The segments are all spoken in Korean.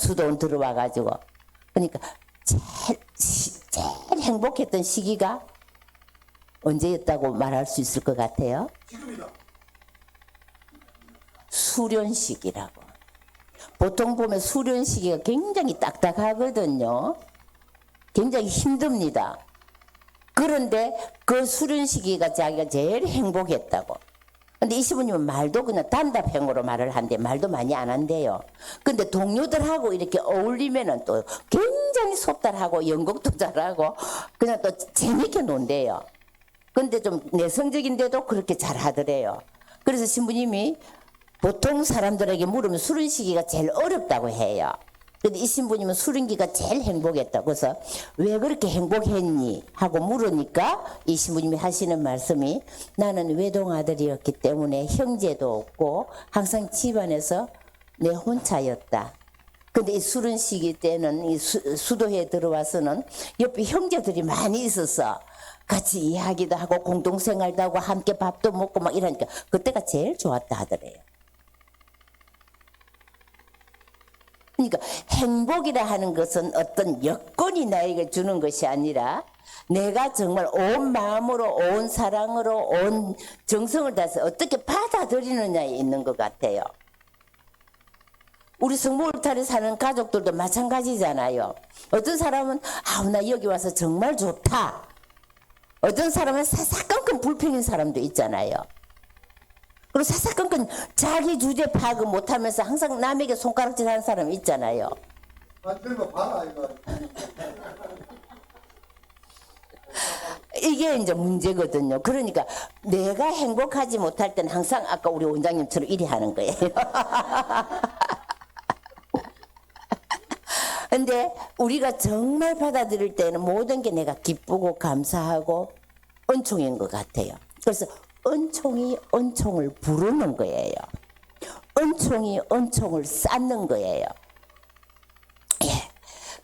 수도원 들어와가지고. 그러니까 제일 행복했던 시기가 언제였다고 말할 수 있을 것 같아요? 지금이다. 수련 시기라고. 보통 보면 수련 시기가 굉장히 딱딱하거든요. 굉장히 힘듭니다. 그런데 그 수련 시기가 자기가 제일 행복했다고. 근데 이 시부님은 말도 그냥 단답형으로 말을 한대. 말도 많이 안 한대요. 근데 동료들하고 이렇게 어울리면은 또 굉장히 속달하고 연극도 잘하고 그냥 또 재밌게 논대요. 근데 좀 내성적인데도 그렇게 잘 하더래요. 그래서 신부님이 보통 사람들에게 물으면 수련 시기가 제일 어렵다고 해요. 근데 이 신부님은 수련기가 제일 행복했다고. 그래서 왜 그렇게 행복했니? 하고 물으니까 이 신부님이 하시는 말씀이 나는 외동아들이었기 때문에 형제도 없고 항상 집안에서 내 혼자였다. 근데 이 수련 시기 때는 이 수도에 들어와서는 옆에 형제들이 많이 있어서 같이 이야기도 하고 공동생활도 하고 함께 밥도 먹고 막 이러니까 그때가 제일 좋았다 하더래요. 그러니까 행복이라 하는 것은 어떤 여건이 나에게 주는 것이 아니라 내가 정말 온 마음으로 온 사랑으로 온 정성을 다해서 어떻게 받아들이느냐에 있는 것 같아요. 우리 성모울타리 사는 가족들도 마찬가지잖아요. 어떤 사람은 나 여기 와서 정말 좋다. 어떤 사람은 사사건건 불평인 사람도 있잖아요. 그리고 사사건건 자기 주제 파악을 못하면서 항상 남에게 손가락질 하는 사람이 있잖아요. 그런 거 봐라 이거. 이게 이제 문제거든요. 그러니까 내가 행복하지 못할 때는 항상 아까 우리 원장님처럼 이리 하는 거예요. 근데 우리가 정말 받아들일 때는 모든 게 내가 기쁘고 감사하고 은총인 것 같아요. 그래서 은총이 은총을 부르는 거예요. 은총이 은총을 쌓는 거예요. 예.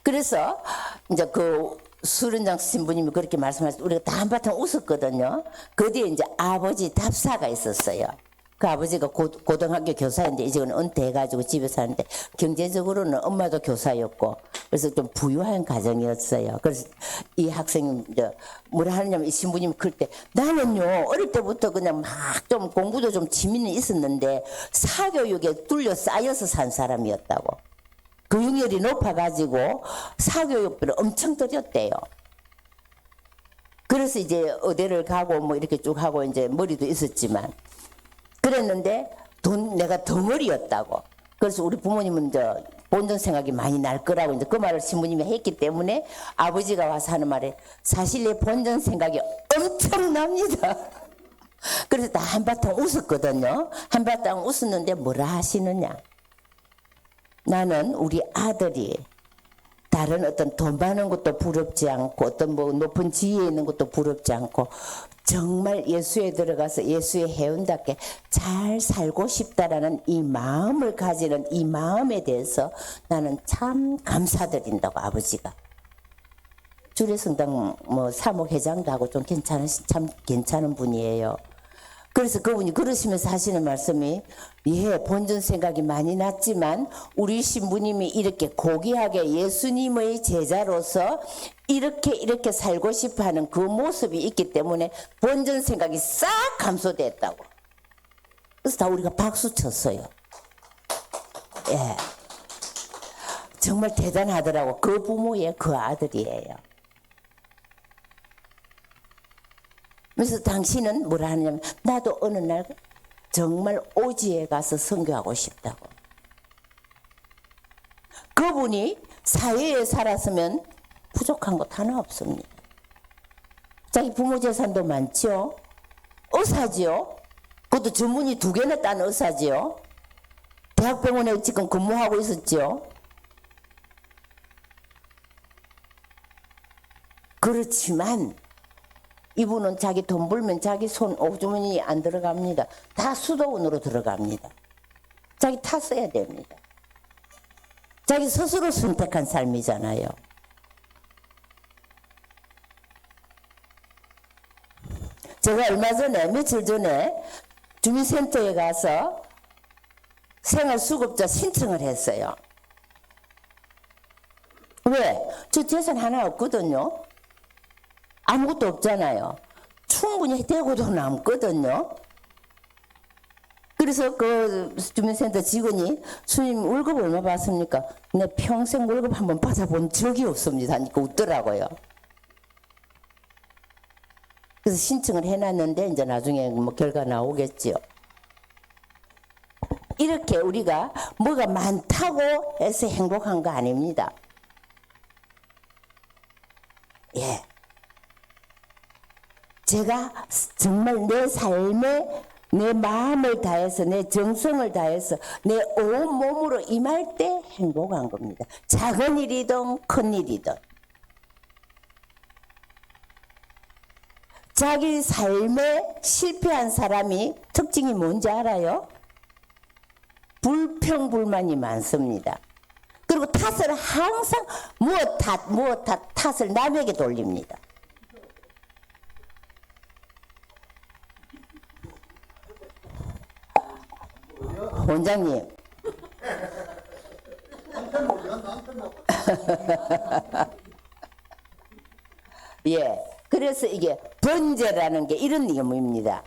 그래서 이제 그 수련장 신부님이 그렇게 말씀하셨을 때 우리가 다 한바탕 웃었거든요. 그 뒤에 이제 아버지 답사가 있었어요. 그 아버지가 고등학교 교사인데 이제는 은퇴해가지고 집에 사는데 경제적으로는 엄마도 교사였고 그래서 좀 부유한 가정이었어요. 그래서 이 학생이 이제 뭐라 하느냐면 이 신부님 클 때 나는요 어릴 때부터 그냥 막 좀 공부도 좀 취미는 있었는데 사교육에 뚫려 쌓여서 산 사람이었다고. 교육열이 높아가지고 사교육비를 엄청 들였대요. 그래서 이제 의대를 가고 뭐 이렇게 쭉 하고 이제 머리도 있었지만 그랬는데 내가 덩어리였다고. 그래서 우리 부모님은 이제 본전 생각이 많이 날 거라고 이제 그 말을 신부님이 했기 때문에 아버지가 와서 하는 말에 사실 내 본전 생각이 엄청납니다. 그래서 다 한바탕 웃었거든요. 한바탕 웃었는데 뭐라 하시느냐. 나는 우리 아들이 다른 어떤 돈 많은 것도 부럽지 않고 어떤 뭐 높은 지위에 있는 것도 부럽지 않고 정말 예수에 들어가서 예수의 회원답게 잘 살고 싶다라는 이 마음을 가지는 이 마음에 대해서 나는 참 감사드린다고 아버지가. 주례성당 뭐 사목회장도 하고 좀 참 괜찮은 분이에요. 그래서 그분이 그러시면서 하시는 말씀이 예, 본전 생각이 많이 났지만 우리 신부님이 이렇게 고귀하게 예수님의 제자로서 이렇게 살고 싶어하는 그 모습이 있기 때문에 본전 생각이 싹 감소됐다고. 그래서 다 우리가 박수 쳤어요. 예, 정말 대단하더라고. 그 부모의 그 아들이에요. 그래서 당신은 뭐라 하냐면 나도 어느 날 정말 오지에 가서 선교하고 싶다고. 그분이 사회에 살았으면 부족한 것 하나 없습니다. 자기 부모 재산도 많죠. 의사지요. 그것도 전문의 2개나 딴 의사지요. 대학병원에 지금 근무하고 있었죠. 그렇지만 이분은 자기 돈 벌면 자기 손 오주머니 안 들어갑니다. 다 수도원으로 들어갑니다. 자기 다 써야 됩니다. 자기 스스로 선택한 삶이잖아요. 제가 얼마 전에 며칠 전에 주민센터에 가서 생활수급자 신청을 했어요. 왜? 저 재산 하나 없거든요. 아무것도 없잖아요. 충분히 대고도 남거든요. 그래서 그 주민센터 직원이 주님 월급 얼마 받습니까? 내 평생 월급 한번 받아본 적이 없습니다 하니까 웃더라고요. 그래서 신청을 해놨는데 이제 나중에 뭐 결과 나오겠지요. 이렇게 우리가 뭐가 많다고 해서 행복한 거 아닙니다. 예. 제가 정말 내 삶에 내 마음을 다해서 내 정성을 다해서 내 온 몸으로 임할 때 행복한 겁니다. 작은 일이든 큰 일이든. 자기 삶에 실패한 사람이 특징이 뭔지 알아요? 불평불만이 많습니다. 그리고 탓을 항상 무엇 탓을 남에게 돌립니다. 원장님. 예. 그래서 이게 번제라는 게 이런 의미입니다.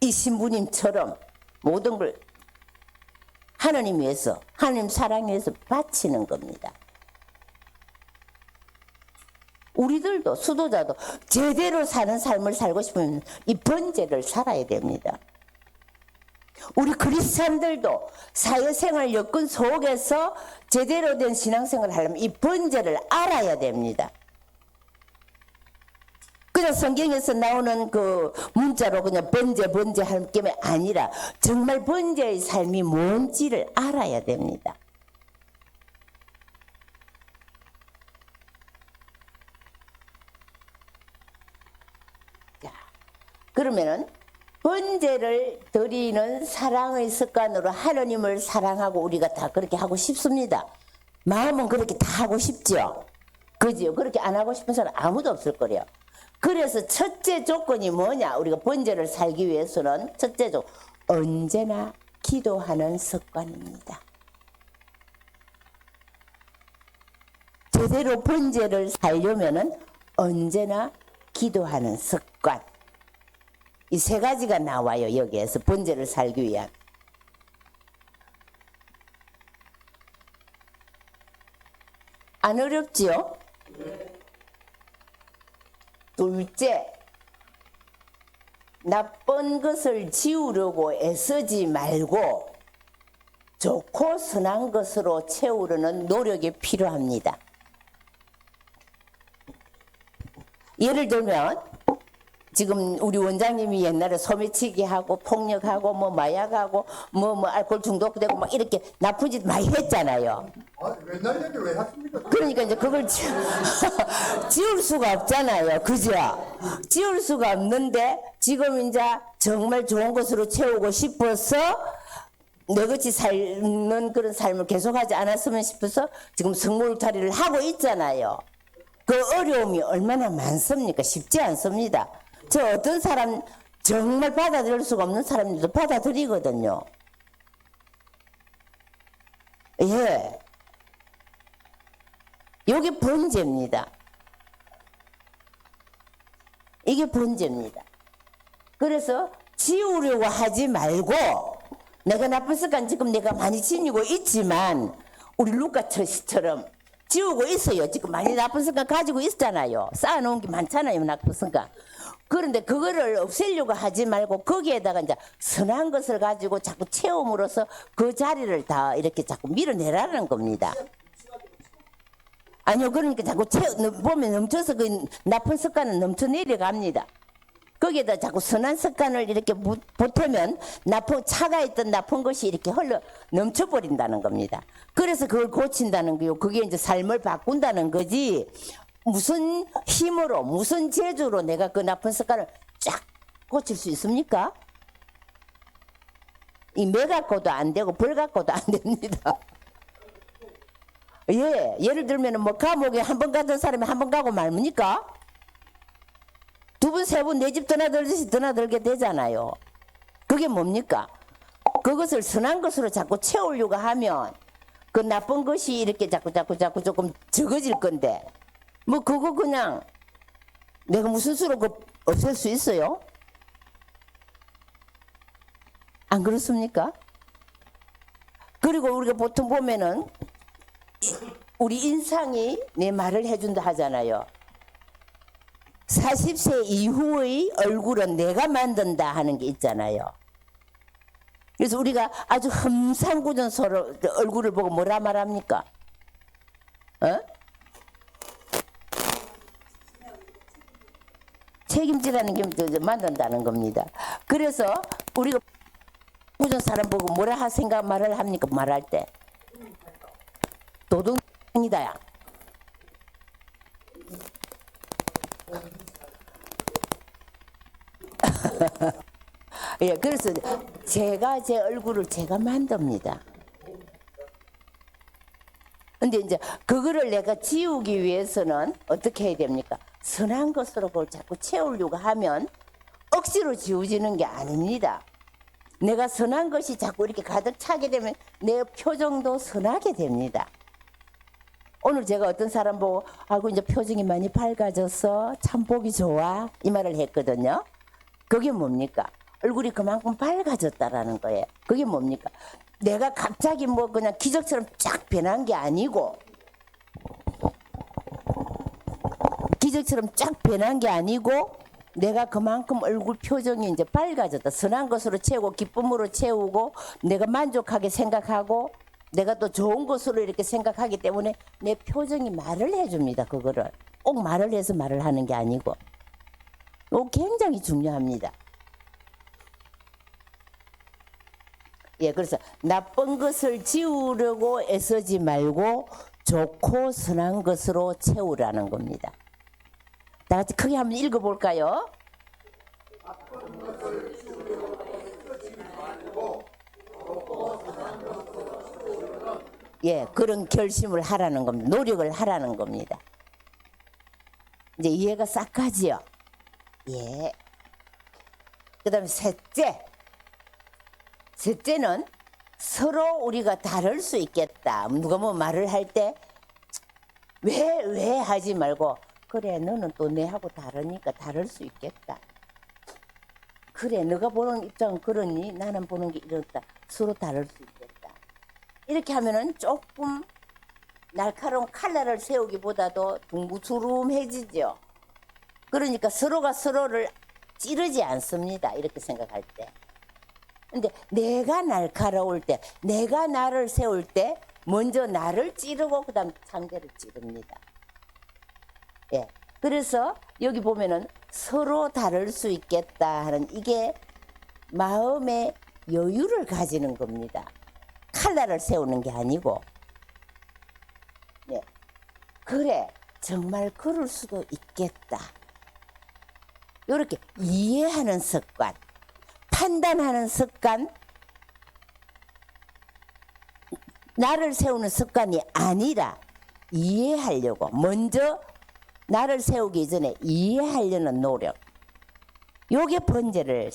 이 신부님처럼 모든 걸 하나님 위해서, 하나님 사랑 위해서 바치는 겁니다. 우리들도, 수도자도 제대로 사는 삶을 살고 싶으면 이 번제를 살아야 됩니다. 우리 그리스도인들도 사회생활 여건 속에서 제대로 된 신앙생활을 하려면 이 번제를 알아야 됩니다. 그냥 성경에서 나오는 그 문자로 그냥 번제 할 게 아니라 정말 번제의 삶이 뭔지를 알아야 됩니다. 자, 그러면은 번제를 드리는 사랑의 습관으로 하나님을 사랑하고 우리가 다 그렇게 하고 싶습니다. 마음은 그렇게 다 하고 싶죠. 그죠? 그렇게 안 하고 싶은 사람 아무도 없을 거래요. 그래서 첫째 조건이 뭐냐? 우리가 번제를 살기 위해서는 첫째 조건, 언제나 기도하는 습관입니다. 제대로 번제를 살려면은 언제나 기도하는 습관. 이 세 가지가 나와요. 여기에서 번제를 살기 위한. 안 어렵지요? 둘째, 나쁜 것을 지우려고 애쓰지 말고 좋고 선한 것으로 채우려는 노력이 필요합니다. 예를 들면 지금 우리 원장님이 옛날에 소매치기 하고 폭력하고 뭐 마약하고 뭐 알코올 중독되고 막 이렇게 나쁜 짓 많이 했잖아요. 아, 맨날 얘기 왜 하십니까? 그러니까 이제 그걸 지울 수가 없잖아요. 그죠? 지울 수가 없는데 지금 이제 정말 좋은 것으로 채우고 싶어서 너같이 사는 그런 삶을 계속하지 않았으면 싶어서 지금 성물탈이를 하고 있잖아요. 그 어려움이 얼마나 많습니까? 쉽지 않습니다. 저 어떤 사람 정말 받아들일 수가 없는 사람들도 받아들이거든요. 예. 이게 번제입니다. 이게 번제입니다. 그래서 지우려고 하지 말고 내가 나쁜 습관 지금 내가 많이 지니고 있지만 우리 루카처럼 지우고 있어요. 지금 많이 나쁜 습관 가지고 있잖아요. 쌓아놓은 게 많잖아요. 나쁜 습관. 그런데 그거를 없애려고 하지 말고 거기에다가 이제 선한 것을 가지고 자꾸 채움으로써 그 자리를 다 이렇게 자꾸 밀어내라는 겁니다. 아니요, 그러니까 자꾸 보면 넘쳐서 그 나쁜 습관은 넘쳐 내려갑니다. 거기에다 자꾸 선한 습관을 이렇게 보태면 차가 있던 나쁜 것이 이렇게 흘러 넘쳐버린다는 겁니다. 그래서 그걸 고친다는 거요. 그게 이제 삶을 바꾼다는 거지. 무슨 힘으로, 무슨 재주로 내가 그 나쁜 습관을 쫙 고칠 수 있습니까? 이 매 갖고도 안 되고 벌 갖고도 안 됩니다. 예, 예를 들면 뭐 감옥에 한 번 가던 사람이 한 번 가고 말입니까? 두 번, 세 번 내 집 드나들듯이 드나들게 되잖아요. 그게 뭡니까? 그것을 선한 것으로 자꾸 채우려고 하면 그 나쁜 것이 이렇게 자꾸 조금 적어질 건데 뭐 그거 그냥 내가 무슨 수로 그 없앨 수 있어요? 안 그렇습니까? 그리고 우리가 보통 보면은 우리 인상이 내 말을 해준다 하잖아요. 40세 이후의 얼굴은 내가 만든다 하는 게 있잖아요. 그래서 우리가 아주 흠상궂은 서로 얼굴을 보고 뭐라 말합니까? 어? 책임지라는 게 만든다는 겁니다. 그래서 우리가 굳은 사람 보고 뭐라 생각 말을 합니까? 말할 때 도둑이다야. 예, 그래서 제가 제 얼굴을 제가 만듭니다. 근데 이제 그거를 내가 지우기 위해서는 어떻게 해야 됩니까? 선한 것으로 그걸 자꾸 채우려고 하면 억지로 지워지는 게 아닙니다. 내가 선한 것이 자꾸 이렇게 가득 차게 되면 내 표정도 선하게 됩니다. 오늘 제가 어떤 사람 보고 아이고 이제 표정이 많이 밝아졌어. 참 보기 좋아. 이 말을 했거든요. 그게 뭡니까? 얼굴이 그만큼 밝아졌다라는 거예요. 그게 뭡니까? 내가 갑자기 뭐 그냥 기적처럼 쫙 변한 게 아니고 기적처럼 쫙 변한 게 아니고 내가 그만큼 얼굴 표정이 이제 밝아졌다. 선한 것으로 채우고 기쁨으로 채우고 내가 만족하게 생각하고 내가 또 좋은 것으로 이렇게 생각하기 때문에 내 표정이 말을 해줍니다. 그거를 꼭 말을 해서 말을 하는 게 아니고 이거 굉장히 중요합니다. 예, 그래서 나쁜 것을 지우려고 애쓰지 말고 좋고 선한 것으로 채우라는 겁니다. 다 같이 크게 한번 읽어볼까요? 예, 그런 결심을 하라는 겁니다. 노력을 하라는 겁니다. 이제 이해가 싹 가지요? 예. 그 다음에 셋째. 셋째는 서로 우리가 다를 수 있겠다. 누가 뭐 말을 할 때 왜 하지 말고 그래 너는 또 내하고 다르니까 다를 수 있겠다. 그래 너가 보는 입장은 그러니 나는 보는 게 이렇다. 서로 다를 수 있겠다. 이렇게 하면은 조금 날카로운 칼날을 세우기보다도 둥그스름해지죠. 그러니까 서로가 서로를 찌르지 않습니다. 이렇게 생각할 때. 근데 내가 날카로울 때, 내가 나를 세울 때 먼저 나를 찌르고 그다음 상대를 찌릅니다. 예. 그래서 여기 보면은 서로 다를 수 있겠다 하는 이게 마음의 여유를 가지는 겁니다. 칼날을 세우는 게 아니고. 예. 그래, 정말 그럴 수도 있겠다. 이렇게 이해하는 습관, 판단하는 습관, 나를 세우는 습관이 아니라 이해하려고 먼저 나를 세우기 전에 이해하려는 노력, 요게 번제를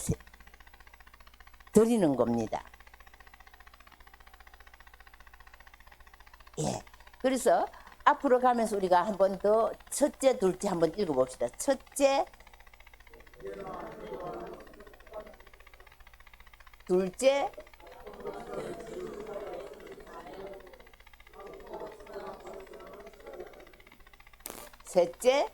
드리는 겁니다. 예. 그래서 앞으로 가면서 우리가 한 번 더 첫째, 둘째 한번 읽어봅시다. 첫째, 둘째, 셋째,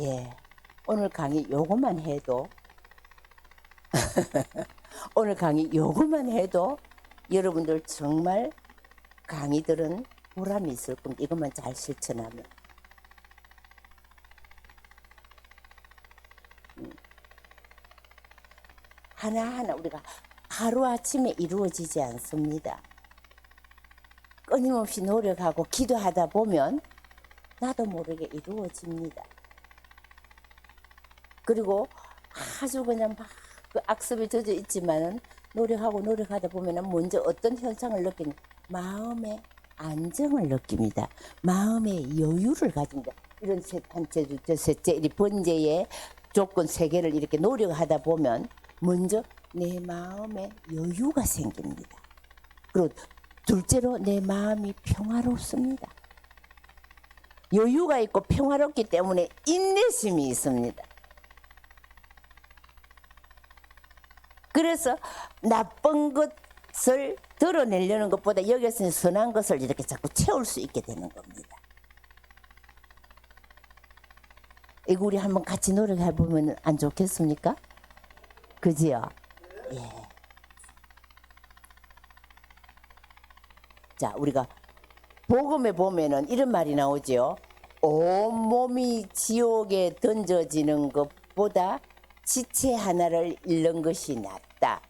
예. 오늘 강의 요것만 해도 오늘 강의 요것만 해도 여러분들 정말 강의들은 보람이 있을 겁니다. 이것만 잘 실천하면. 하나하나 우리가 하루아침에 이루어지지 않습니다. 끊임없이 노력하고 기도하다 보면 나도 모르게 이루어집니다. 그리고 아주 그냥 막 그 악습에 젖어 있지만은 노력하다 보면은 먼저 어떤 현상을 느끼는 마음의 안정을 느낍니다. 마음의 여유를 가집니다. 이런 셋째, 둘째, 셋째, 이 번제의 조건 세 개를 이렇게 노력하다 보면 먼저 내 마음에 여유가 생깁니다. 그리고 둘째로 내 마음이 평화롭습니다. 여유가 있고 평화롭기 때문에 인내심이 있습니다. 그래서 나쁜 것을 드러내려는 것보다 여기서 선한 것을 이렇게 자꾸 채울 수 있게 되는 겁니다. 이거 우리 한번 같이 노력해 보면 안 좋겠습니까? 그지요? 예. 자, 우리가 복음에 보면은 이런 말이 나오죠. 온몸이 지옥에 던져지는 것보다 지체 하나를 잃는 것이 낫다.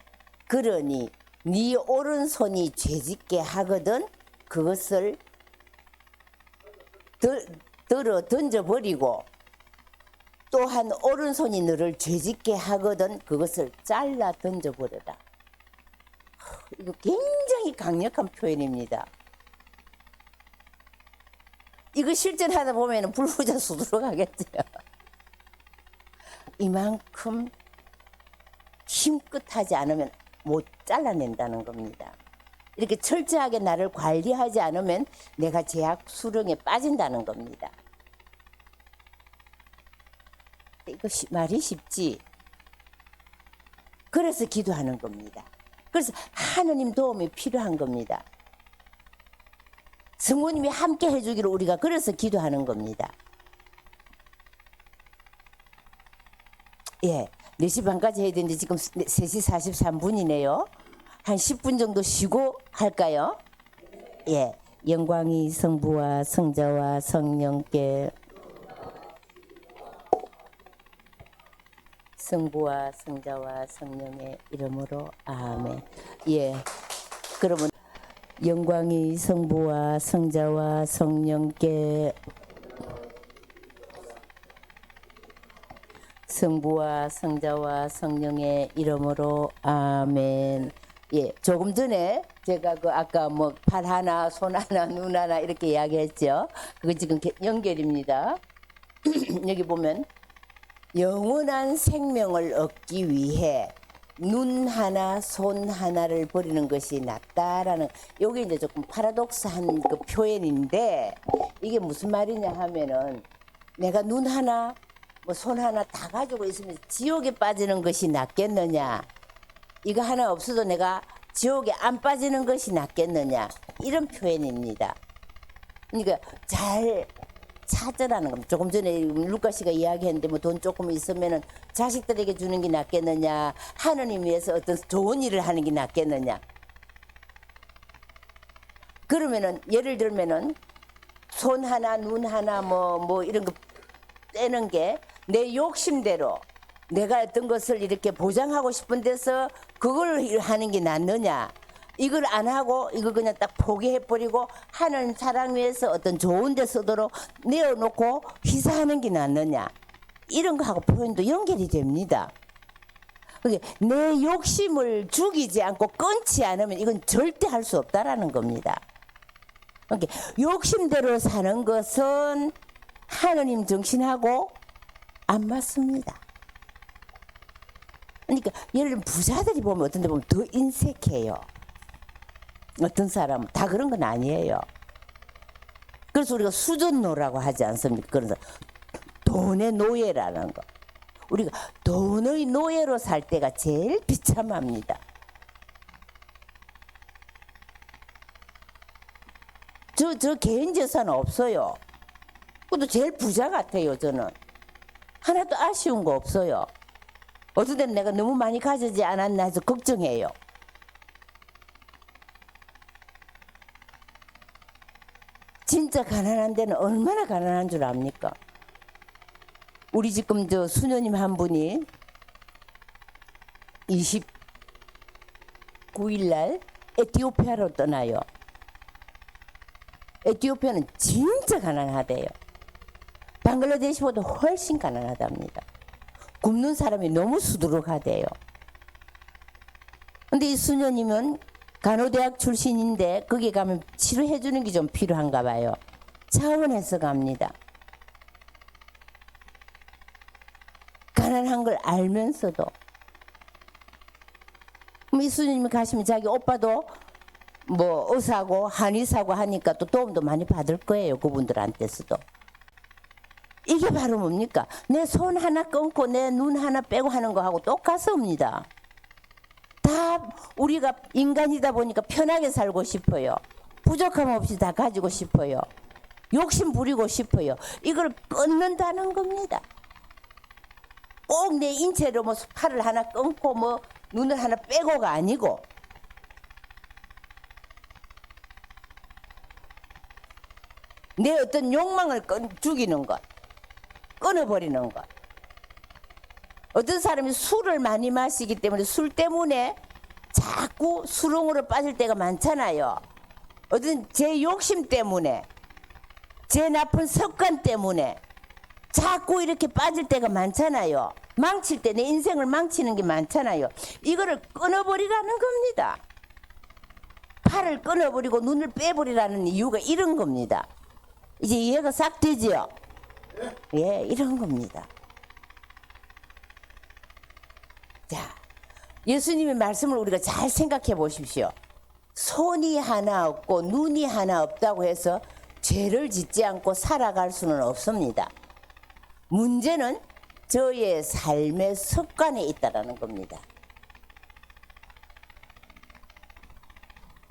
그러니 네 오른손이 죄짓게 하거든 그것을 들어 던져버리고 또한 오른손이 너를 죄짓게 하거든 그것을 잘라 던져버려라. 이거 굉장히 강력한 표현입니다. 이거 실전하다 보면 불부자수두로 가겠죠. 이만큼 힘껏 하지 않으면 못 잘라낸다는 겁니다. 이렇게 철저하게 나를 관리하지 않으면 내가 제약 수렁에 빠진다는 겁니다. 이거 말이 쉽지. 그래서 기도하는 겁니다. 그래서 하느님 도움이 필요한 겁니다. 성모님이 함께 해주기를 우리가 그래서 기도하는 겁니다. 예, 4시 반까지 해야 되는데 지금 3시 43분이네요. 한 10분 정도 쉬고 할까요? 예, 영광이 성부와 성자와 성령께 성부와 성자와 성령의 이름으로 아멘. 예, 그러면 영광이 성부와 성자와 성령께 성부와 성자와 성령의 이름으로 아멘. 예, 조금 전에 제가 그 아까 뭐 팔 하나, 손 하나, 눈 하나 이렇게 이야기했죠. 그거 지금 연결입니다. 여기 보면 영원한 생명을 얻기 위해 눈 하나, 손 하나를 버리는 것이 낫다라는 요게 이제 조금 파라독스한 그 표현인데 이게 무슨 말이냐 하면은 내가 눈 하나, 뭐 손 하나 다 가지고 있으면 지옥에 빠지는 것이 낫겠느냐? 이거 하나 없어도 내가 지옥에 안 빠지는 것이 낫겠느냐? 이런 표현입니다. 그러니까 잘 찾으라는 겁니다. 조금 전에 루카 씨가 이야기했는데 뭐 돈 조금 있으면은 자식들에게 주는 게 낫겠느냐, 하느님 위해서 어떤 좋은 일을 하는 게 낫겠느냐. 그러면은 예를 들면은 손 하나, 눈 하나 뭐 이런 거 떼는 게 내 욕심대로 내가 어떤 것을 이렇게 보장하고 싶은 데서 그걸 하는 게 낫느냐. 이걸 안 하고 이거 그냥 딱 포기해버리고 하는 사랑 위해서 어떤 좋은 데 쓰도록 내어놓고 희사하는 게 낫느냐. 이런 거하고 표현도 연결이 됩니다. 내 욕심을 죽이지 않고 끊지 않으면 이건 절대 할 수 없다라는 겁니다. 욕심대로 사는 것은 하느님 정신하고 안 맞습니다. 그러니까 예를 들면 부자들이 보면 어떤 데 보면 더 인색해요. 어떤 사람은 다 그런 건 아니에요. 그래서 우리가 수전노라고 하지 않습니까? 그래서 돈의 노예라는 거. 우리가 돈의 노예로 살 때가 제일 비참합니다. 저 개인 재산은 없어요. 그것도 제일 부자 같아요, 저는. 하나도 아쉬운 거 없어요. 어떤 때는 내가 너무 많이 가지지 않았나 해서 걱정해요. 진짜 가난한 데는 얼마나 가난한 줄 압니까? 우리 지금 저 수녀님 한 분이 29일 날 에티오피아로 떠나요. 에티오피아는 진짜 가난하대요. 방글라데시보다 훨씬 가난하답니다. 굶는 사람이 너무 수두룩하대요. 근데 이 수녀님은 간호대학 출신인데 거기 가면 치료해 주는 게 좀 필요한가 봐요. 차원해서 갑니다. 가난한 걸 알면서도. 그럼 예수님이 가시면 자기 오빠도 뭐 의사고 한의사고 하니까 또 도움도 많이 받을 거예요. 그분들한테서도. 이게 바로 뭡니까? 내 손 하나 끊고 내 눈 하나 빼고 하는 거하고 똑같습니다. 다 우리가 인간이다 보니까 편하게 살고 싶어요. 부족함 없이 다 가지고 싶어요. 욕심 부리고 싶어요. 이걸 끊는다는 겁니다. 꼭 내 인체로 뭐 팔을 하나 끊고 뭐 눈을 하나 빼고가 아니고, 내 어떤 욕망을 죽이는 것, 끊어버리는 것. 어떤 사람이 술을 많이 마시기 때문에 술 때문에 자꾸 수렁으로 빠질 때가 많잖아요. 어떤 제 욕심 때문에, 제 나쁜 습관 때문에 자꾸 이렇게 빠질 때가 많잖아요. 망칠 때 내 인생을 망치는 게 많잖아요. 이거를 끊어버리라는 겁니다. 팔을 끊어버리고 눈을 빼버리라는 이유가 이런 겁니다. 이제 이해가 싹 되지요? 예, 이런 겁니다. 자, 예수님의 말씀을 우리가 잘 생각해 보십시오. 손이 하나 없고 눈이 하나 없다고 해서 죄를 짓지 않고 살아갈 수는 없습니다. 문제는 저의 삶의 습관에 있다라는 겁니다.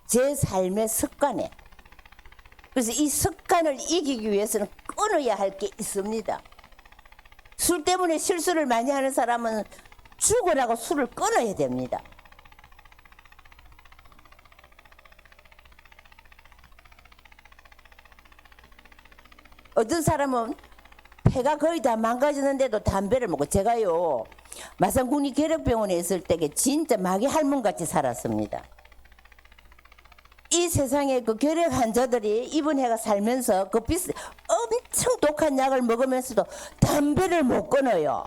제 삶의 습관에. 그래서 이 습관을 이기기 위해서는 끊어야 할 게 있습니다. 술 때문에 실수를 많이 하는 사람은 죽으라고 술을 끊어야 됩니다. 어떤 사람은 폐가 거의 다 망가지는데도 담배를 먹고, 제가요 마산군이 결핵병원에 있을 때에 진짜 마귀 할멈같이 살았습니다. 이 세상에 그 결핵 환자들이 입원해가 살면서 그 엄청 독한 약을 먹으면서도 담배를 못 끊어요.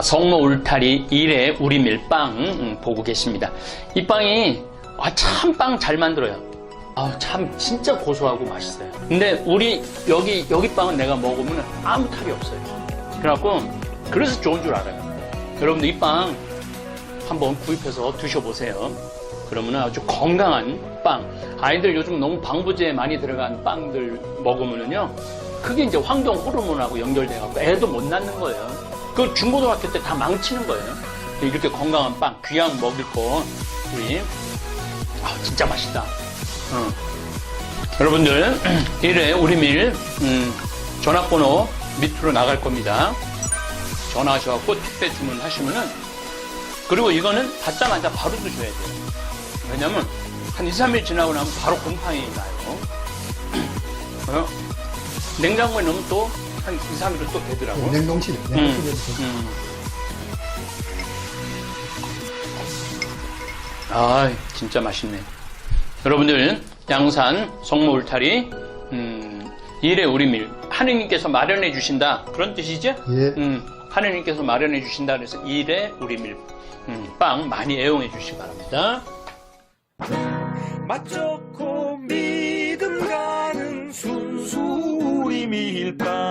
성모 울타리 1회 우리 밀빵 보고 계십니다. 이 빵이 참 빵 잘 만들어요. 참 진짜 고소하고 맛있어요. 근데 우리 여기 빵은 내가 먹으면 아무 탈이 없어요. 그래서 좋은 줄 알아요. 여러분들 이 빵 한번 구입해서 드셔보세요. 그러면 아주 건강한 빵. 아이들 요즘 너무 방부제 많이 들어간 빵들 먹으면은요, 그게 이제 황동 호르몬하고 연결돼갖고 애도 못 낳는 거예요. 그 중고등학교 때 다 망치는 거예요. 이렇게 건강한 빵, 귀한 먹을 거, 우리, 진짜 맛있다. 여러분들, 1회 우리 밀, 전화번호 밑으로 나갈 겁니다. 전화하셔갖고 택배 주문하시면은, 그리고 이거는 받자마자 바로 드셔야 돼요. 왜냐면, 한 2, 3일 지나고 나면 바로 곰팡이 나요. 냉장고에 넣으면 또 한 2, 3일은 또 되더라고. 냉동실에. 진짜 맛있네. 여러분들, 양산 성모 울타리 1회 우리 밀 하느님께서 마련해 주신다, 그런 뜻이죠? 예. 하느님께서 마련해 주신다 그래서 1회 우리 밀 빵 많이 애용해 주시기 바랍니다. 맛 좋고 믿음 가는 순수 우리 밀빵